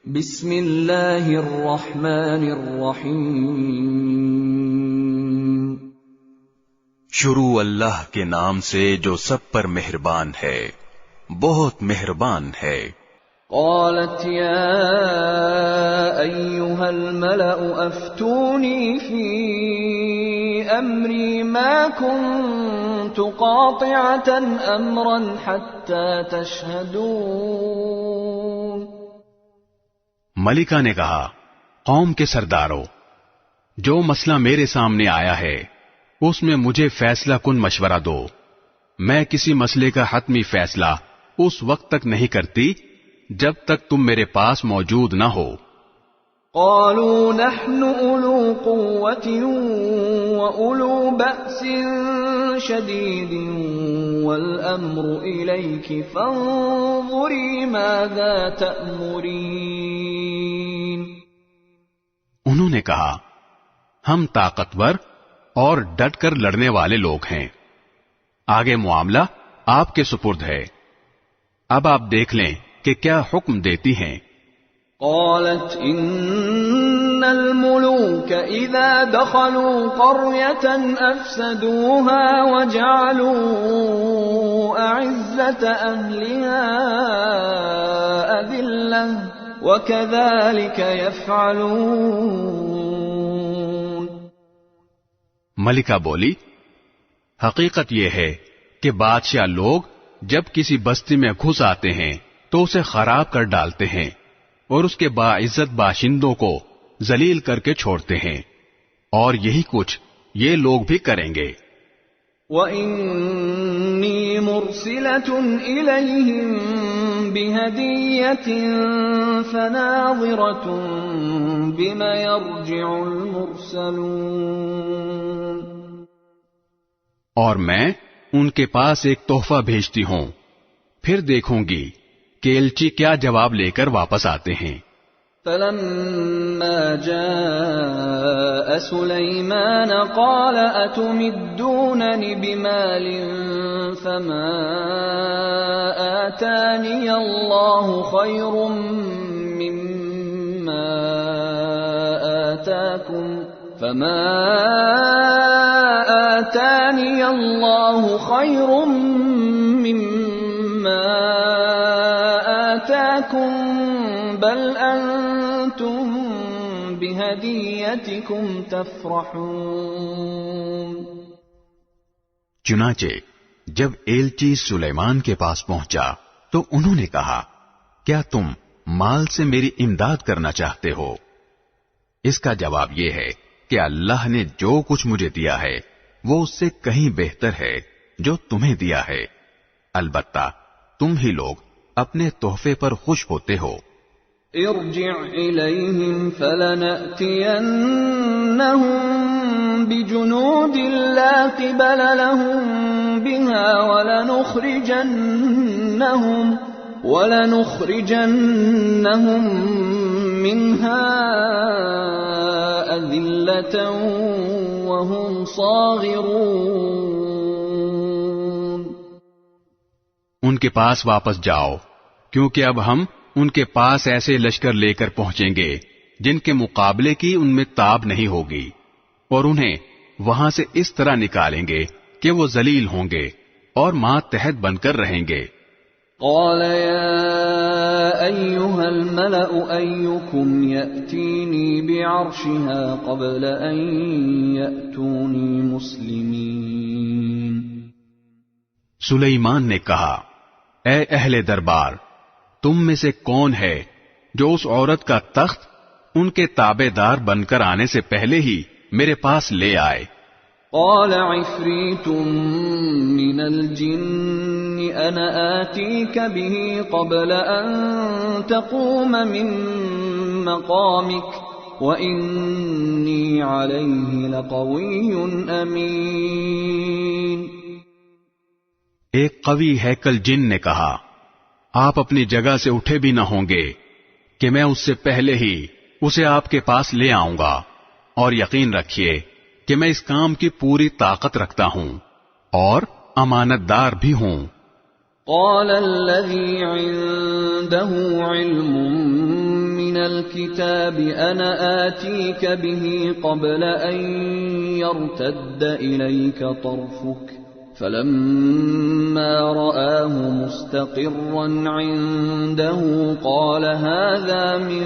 بسم اللہ الرحمن الرحیم۔ شروع اللہ کے نام سے جو سب پر مہربان ہے، بہت مہربان ہے۔ قالت یا ایھا الملأ افتونی فی امری ما کنت قاطعة امرا حتی تشہدون۔ ملکہ نے کہا، قوم کے سردارو، جو مسئلہ میرے سامنے آیا ہے اس میں مجھے فیصلہ کن مشورہ دو۔ میں کسی مسئلے کا حتمی فیصلہ اس وقت تک نہیں کرتی جب تک تم میرے پاس موجود نہ ہو۔ قالوا نحن اولو قوة واولو بأس شدید والامر الیک فانظری ماذا تأمرین۔ انہوں نے کہا، ہم طاقتور اور ڈٹ کر لڑنے والے لوگ ہیں، آگے معاملہ آپ کے سپرد ہے، اب آپ دیکھ لیں کہ کیا حکم دیتی ہیں۔ قالت ان الملوك اذا دخلوا قرية افسدوها وجعلوا اعزة اهلها اذلة وكذلك يفعلون۔ ملکہ بولی، حقیقت یہ ہے کہ بادشاہ لوگ جب کسی بستی میں گھس آتے ہیں تو اسے خراب کر ڈالتے ہیں اور اس کے باعزت باشندوں کو ذلیل کر کے چھوڑتے ہیں، اور یہی کچھ یہ لوگ بھی کریں گے۔ وَإِنِّي مُرْسِلَةٌ إِلَيْهِمْ بِهَدِيَّةٍ فَنَاظِرَةٌ بِمَ يَرْجِعُ الْمُرْسَلُونَ۔ اور میں ان کے پاس ایک تحفہ بھیجتی ہوں، پھر دیکھوں گی کہ ایلچی کیا جواب لے کر واپس آتے ہیں۔ فَلَمَّا جَاءَ سُلَيْمَانَ قَالَ أَتُمِدُّونَنِ بِمَالٍ فَمَا آتَانِيَ اللَّهُ خَيْرٌ مِّمَّا آتَاكُمْ فَمَا آتَانِيَ اللَّهُ خَيْرٌ مِّمَّا آتَاكُمْ بَلْ أَنْتُمْ بِهَدِيَّتِكُمْ تَفْرَحُونَ۔ چنانچہ جب ایلچی سلیمان کے پاس پہنچا تو انہوں نے کہا، کیا تم مال سے میری امداد کرنا چاہتے ہو؟ اس کا جواب یہ ہے کہ اللہ نے جو کچھ مجھے دیا ہے وہ اس سے کہیں بہتر ہے جو تمہیں دیا ہے، البتہ تم ہی لوگ اپنے تحفے پر خوش ہوتے ہو۔ ارجع إليهم فلنأتينهم بجنود لا قبل لهم بها ولنخرجنهم منها أذلة وهم صاغرون۔ ان کے پاس واپس جاؤ، کیونکہ اب ہم ان کے پاس ایسے لشکر لے کر پہنچیں گے جن کے مقابلے کی ان میں تاب نہیں ہوگی، اور انہیں وہاں سے اس طرح نکالیں گے کہ وہ ذلیل ہوں گے اور ماتحت بن کر رہیں گے۔ قال يا أيها الملأ أيكم يأتيني بعرشها قبل أن يأتوني مسلمين۔ سلیمان نے کہا، اے اہل دربار، تم میں سے کون ہے جو اس عورت کا تخت ان کے تابع دار بن کر آنے سے پہلے ہی میرے پاس لے آئے؟ قال عفریت من الجن انا آتیک به قبل ان تقوم من مقامک وانی علیہ لقوی امین۔ ایک قوی ہیکل جن نے کہا، آپ اپنی جگہ سے اٹھے بھی نہ ہوں گے کہ میں اس سے پہلے ہی اسے آپ کے پاس لے آؤں گا، اور یقین رکھیے کہ میں اس کام کی پوری طاقت رکھتا ہوں اور امانت دار بھی ہوں۔ قال الذي عنده علم من الكتاب أنا آتيك به قبل أن يرتد إليك طرفك فلما رآه مستقرا عنده قال هذا من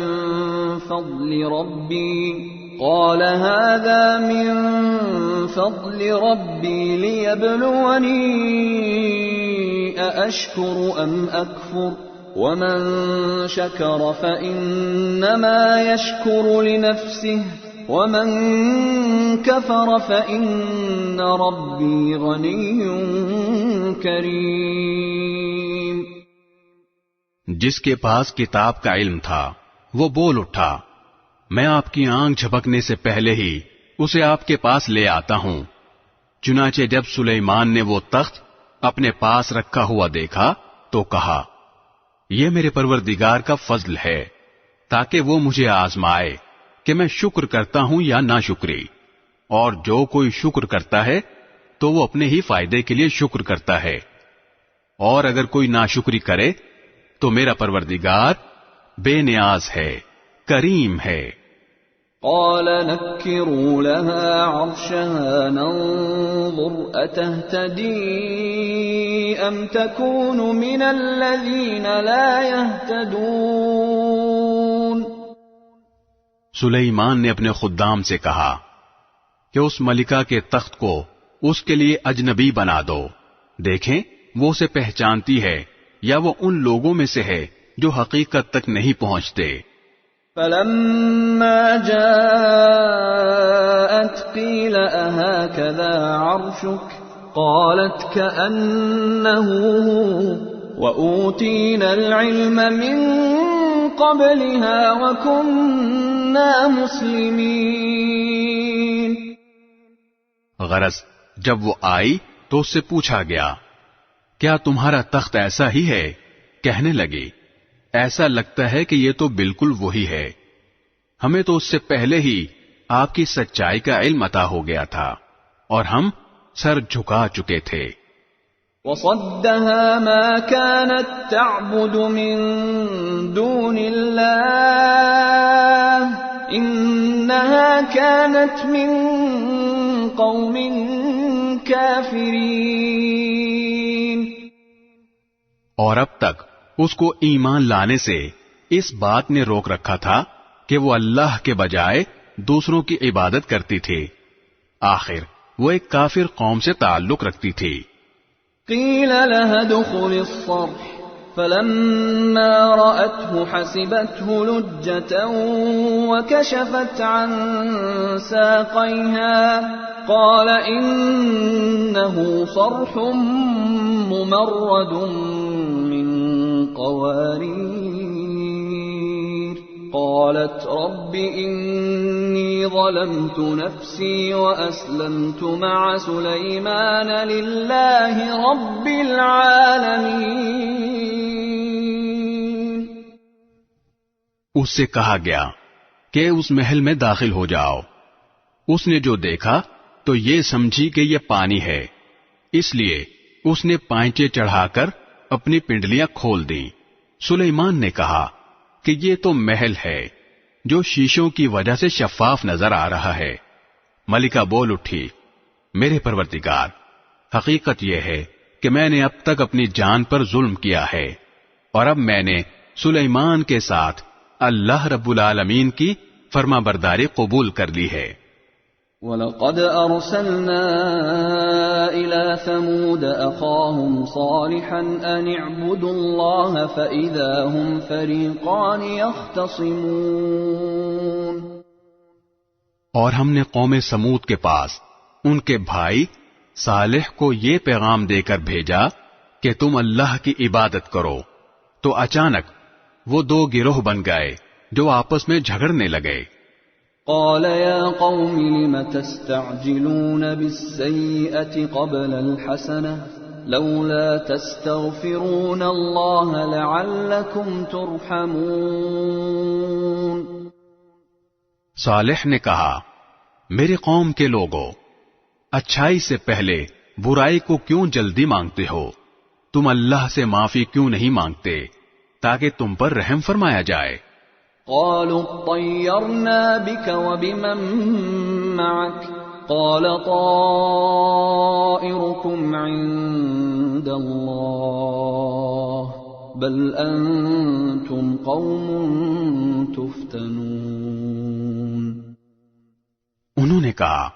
فضل ربي ليبلوني أأشكر أم أكفر ومن شكر فإنما يشكر لنفسه ومن كفر فإن ربي غني کریم. جس کے پاس کتاب کا علم تھا وہ بول اٹھا، میں آپ کی آنکھ جھپکنے سے پہلے ہی اسے آپ کے پاس لے آتا ہوں. چنانچہ جب سلیمان نے وہ تخت اپنے پاس رکھا ہوا دیکھا تو کہا، یہ میرے پروردگار کا فضل ہے تاکہ وہ مجھے آزمائے کہ میں شکر کرتا ہوں یا ناشکری، اور جو کوئی شکر کرتا ہے تو وہ اپنے ہی فائدے کے لیے شکر کرتا ہے، اور اگر کوئی ناشکری کرے تو میرا پروردگار بے نیاز ہے، کریم ہے. قال نكروا لها عرشها ننظر أتهتدي أم تكون من الذين لا يهتدون. سلیمان نے اپنے خدام سے کہا کہ اس ملکہ کے تخت کو اس کے لیے اجنبی بنا دو، دیکھیں وہ اسے پہچانتی ہے یا وہ ان لوگوں میں سے ہے جو حقیقت تک نہیں پہنچتے. فلما جاءت قيل أهكذا عرشك قالت كأنه وأوتينا العلم من قبلها وكنا مسلمين. غرض جب وہ آئی تو اس سے پوچھا گیا، کیا تمہارا تخت ایسا ہی ہے؟ کہنے لگی، ایسا لگتا ہے کہ یہ تو بالکل وہی ہے، ہمیں تو اس سے پہلے ہی آپ کی سچائی کا علم عطا ہو گیا تھا اور ہم سر جھکا چکے تھے. وصدها ما كانت تعبد من دون الله إنها كانت من قوم كافرين. اور اب تک اس کو ایمان لانے سے اس بات نے روک رکھا تھا کہ وہ اللہ کے بجائے دوسروں کی عبادت کرتی تھی. آخر وہ ایک کافر قوم سے تعلق رکھتی تھی. قیل لها ادخل الصرح فلما رأته حسبته لجة وكشفت عن ساقيها قال إنه صرح ممرد من قوارير قالت رب إني ظلمت نفسي وأسلمت مع سليمان لله رب العالمين. اس سے کہا گیا کہ اس محل میں داخل ہو جاؤ. اس نے جو دیکھا تو یہ سمجھی کہ یہ پانی ہے، اس لیے اس نے پائنچے چڑھا کر اپنی پنڈلیاں کھول دیں. سلیمان نے کہا کہ یہ تو محل ہے جو شیشوں کی وجہ سے شفاف نظر آ رہا ہے. ملکہ بول اٹھی، میرے پروردگار، حقیقت یہ ہے کہ میں نے اب تک اپنی جان پر ظلم کیا ہے اور اب میں نے سلیمان کے ساتھ اللہ رب العالمین کی فرما برداری قبول کر لی ہے. وَلَقَدْ أَرْسَلْنَا إِلَى ثَمُودَ أَخَاهُمْ صَالِحًا أَنِ اعْبُدُوا اللَّهَ فَإِذَا هُمْ فَرِيقَانِ يَخْتَصِمُونَ. اور ہم نے قوم سمود کے پاس ان کے بھائی صالح کو یہ پیغام دے کر بھیجا کہ تم اللہ کی عبادت کرو، تو اچانک وہ دو گروہ بن گئے جو آپس میں جھگڑنے لگے. قال يا قوم لم تستعجلون بالسيئة قبل الحسنة لولا تستغفرون الله لعلكم ترحمون. صالح نے کہا، میری قوم کے لوگوں، اچھائی سے پہلے برائی کو کیوں جلدی مانگتے ہو؟ تم اللہ سے معافی کیوں نہیں مانگتے تاکہ تم پر رحم فرمایا جائے؟ قالوا اطيرنا بك وبمن معك قال طائركم عند الله بل انتم قوم تفتنون. انہوں نے کہا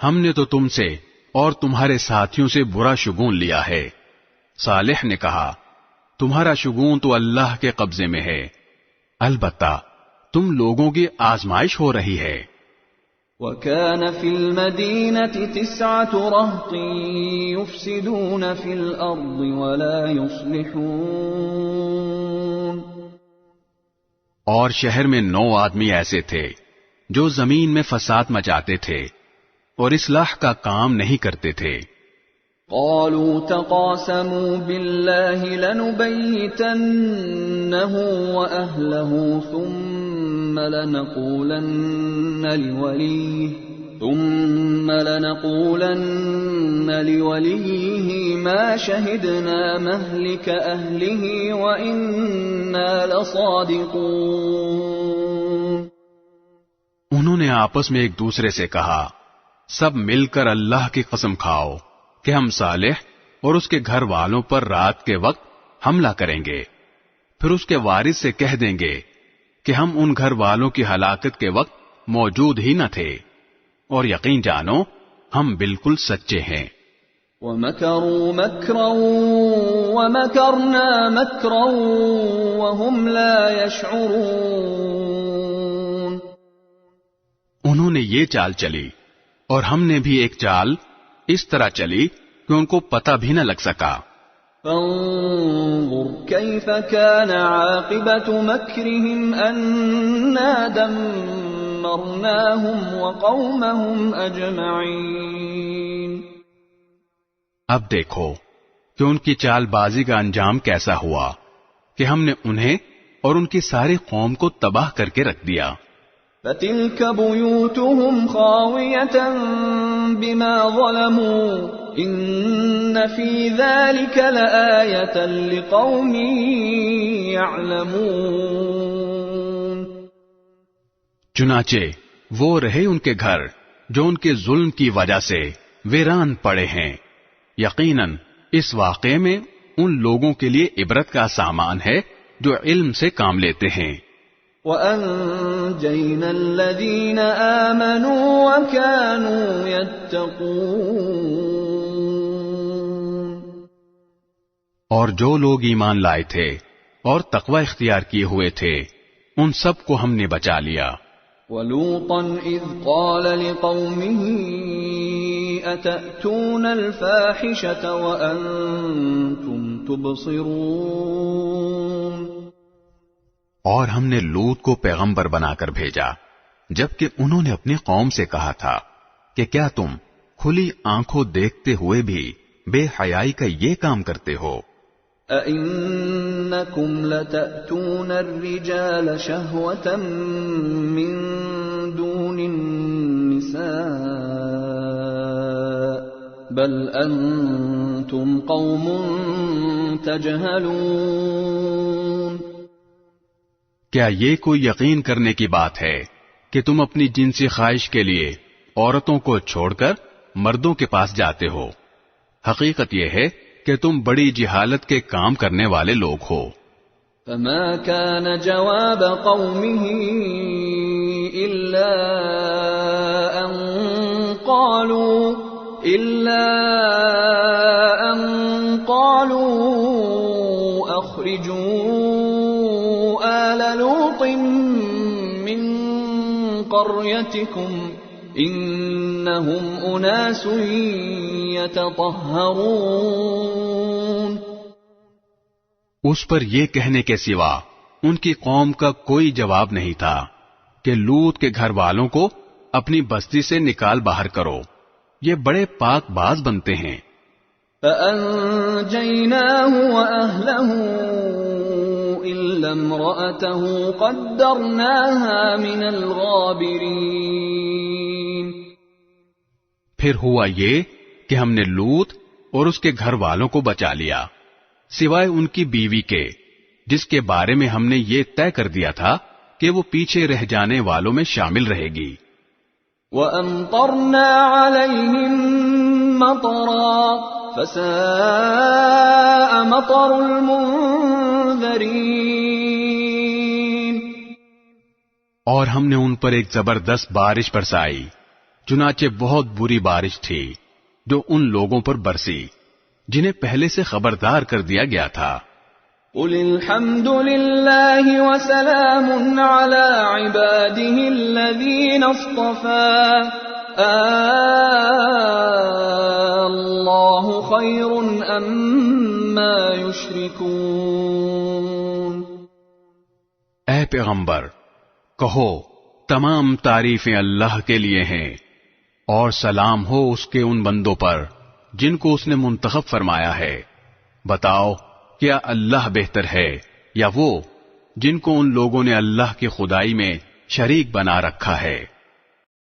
ہم نے تو تم سے اور تمہارے ساتھیوں سے برا شگون لیا ہے. صالح نے کہا تمہارا شگون تو اللہ کے قبضے میں ہے، البتہ تم لوگوں کی آزمائش ہو رہی ہے. وَكَانَ فِي الْمَدِينَةِ 9 رَهْطٍ يُفْسِدُونَ فِي الْأَرْضِ وَلَا يُصْلِحُونَ. اور شہر میں 9 آدمی ایسے تھے جو زمین میں فساد مچاتے تھے اور اصلاح کا کام نہیں کرتے تھے. قالوا تقاسموا بالله لنبيتنه وأهله ثم لنقولن لوليه ما شهدنا مهلك أهله وإنا لصادقون. انہوں نے آپس میں ایک دوسرے سے کہا سب مل کر اللہ کی قسم کھاؤ کہ ہم صالح اور اس کے گھر والوں پر رات کے وقت حملہ کریں گے، پھر اس کے وارث سے کہہ دیں گے کہ ہم ان گھر والوں کی ہلاکت کے وقت موجود ہی نہ تھے، اور یقین جانو ہم بالکل سچے ہیں. وَمَكَرُوا مَكْرًا وَمَكَرْنَا مَكْرًا وَهُمْ لَا يَشْعُرُونَ. انہوں نے یہ چال چلی اور ہم نے بھی ایک چال اس طرح چلی کہ ان کو پتہ بھی نہ لگ سکا. فانظر كيف كان عاقبة مكرهم أنا دمرناهم وقومهم أجمعين. اب دیکھو کہ ان کی چال بازی کا انجام کیسا ہوا کہ ہم نے انہیں اور ان کی ساری قوم کو تباہ کر کے رکھ دیا. فَتِلْكَ بُيُوتُهُمْ خَاوِيَةً بِمَا ظَلَمُوا إِنَّ فِي ذَلِكَ لَآيَةً لِقَوْمٍ يَعْلَمُونَ. چنانچہ وہ رہے ان کے گھر جو ان کے ظلم کی وجہ سے ویران پڑے ہیں. یقیناً اس واقعے میں ان لوگوں کے لیے عبرت کا سامان ہے جو علم سے کام لیتے ہیں. وَأَنجَيْنَا الَّذِينَ آمَنُوا وَكَانُوا يَتَّقُونَ. اور جو لوگ ایمان لائے تھے اور تقوی اختیار کیے ہوئے تھے ان سب کو ہم نے بچا لیا. وَلُوطًا إِذْ قَالَ لِقَوْمِهِ أَتَأْتُونَ الْفَاحِشَةَ وَأَنْتُمْ تُبْصِرُونَ. اور ہم نے لوط کو پیغمبر بنا کر بھیجا جبکہ انہوں نے اپنی قوم سے کہا تھا کہ کیا تم کھلی آنکھوں دیکھتے ہوئے بھی بے حیائی کا یہ کام کرتے ہو؟ أَإِنَّكُمْ لَتَأْتُونَ الرِّجَالَ شَهْوَةً مِّن دُونِ النِّسَاءِ بَلْ أَنْتُمْ قَوْمٌ تَجْهَلُونَ. کیا یہ کوئی یقین کرنے کی بات ہے کہ تم اپنی جنسی خواہش کے لیے عورتوں کو چھوڑ کر مردوں کے پاس جاتے ہو؟ حقیقت یہ ہے کہ تم بڑی جہالت کے کام کرنے والے لوگ ہو. فما كان جواب قومه إلا أن قالوا أخرجوا آل لوط من قريتكم إنهم أناس يتطهرون. اس پر یہ کہنے کے سوا ان کی قوم کا کوئی جواب نہیں تھا کہ لوط کے گھر والوں کو اپنی بستی سے نکال باہر کرو، یہ بڑے پاک باز بنتے ہیں. فَأَنجَيْنَاهُ وَأَهْلَهُ إِلَّا امْرَأَتَهُ قَدَّرْنَاهَا مِنَ الْغَابِرِينَ. پھر ہوا یہ کہ ہم نے لوط اور اس کے گھر والوں کو بچا لیا سوائے ان کی بیوی کے، جس کے بارے میں ہم نے یہ طے کر دیا تھا کہ وہ پیچھے رہ جانے والوں میں شامل رہے گی۔ وَأَمْطَرْنَا عَلَيْهِمْ مَطَرًا فَسَاءَ مَطَرُ الْمُنذَرِينَ، اور ہم نے ان پر ایک زبردست بارش برسائی، چنانچہ بہت بری بارش تھی جو ان لوگوں پر برسی جنہیں پہلے سے خبردار کر دیا گیا تھا۔ قُلِ الْحَمْدُ لِلَّهِ وَسَلَامٌ عَلَى عِبَادِهِ الَّذِينَ اصْطَفَى اللَّهُ خَيْرٌ أَمَّا يُشْرِكُونَ۔ اے پیغمبر کہو تمام تعریفیں اللہ کے لیے ہیں، اور سلام ہو اس کے ان بندوں پر جن کو اس نے منتخب فرمایا ہے۔ بتاؤ کیا اللہ بہتر ہے یا وہ جن کو ان لوگوں نے اللہ کی خدائی میں شریک بنا رکھا ہے؟